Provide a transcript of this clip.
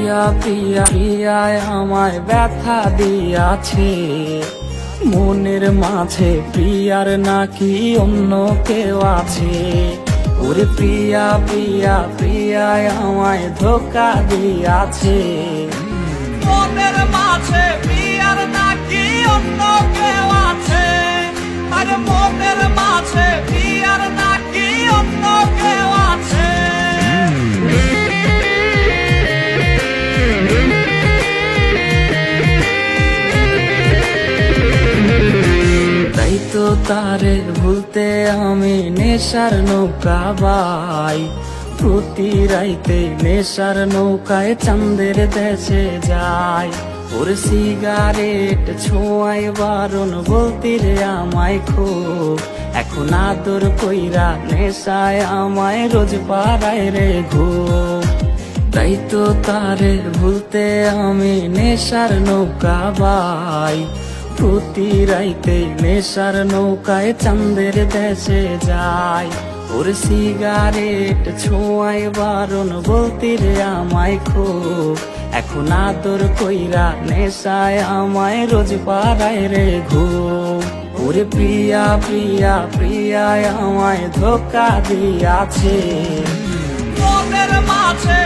প্রিয়া প্রিয়া প্রিয়ায় আমায় ব্যথা দিয়াছে, মনের মাঝে প্রিয়ার নাকি অন্য কেউ আছে। ওরে প্রিয়া প্রিয়া প্রিয়ায় আমায় ধোকা দিয়াছে, মনের মাঝে প্রিয়ার নাকি অন্য কেউ আছে। আর মনের মাঝে প্রিয়ার নাকি অন্য কেউ আছে। তাই তো তারে ভুলতে আমি নেশার নৌকা বাই, প্রতি রাইতে নেশার নৌকায় চাঁদের দেশে যাই। ওর সিগারেট ছোঁয়ায় বারণ বলতি রে আমায় খুব, এখন আদর কইরা নেশায় আমায় রোজ পাড়ায় রে ঘুম। তাই তো তারে ভুলতে আমি নেশার নৌকা বাই, প্রতি রাইতে নেশার নৌকায় চাঁদের দেশে যাই। ওর সিগারেট ছোঁয়ায় বারণ বলতি রে আমায় খুব, এখন আদর কইরা নেশায় আমায় রোজ পাড়ায় রে ঘুম। ওরে প্রিয়া প্রিয়া প্রিয়ায় আমায় ধোকা দিয়াছে, মনের মাঝে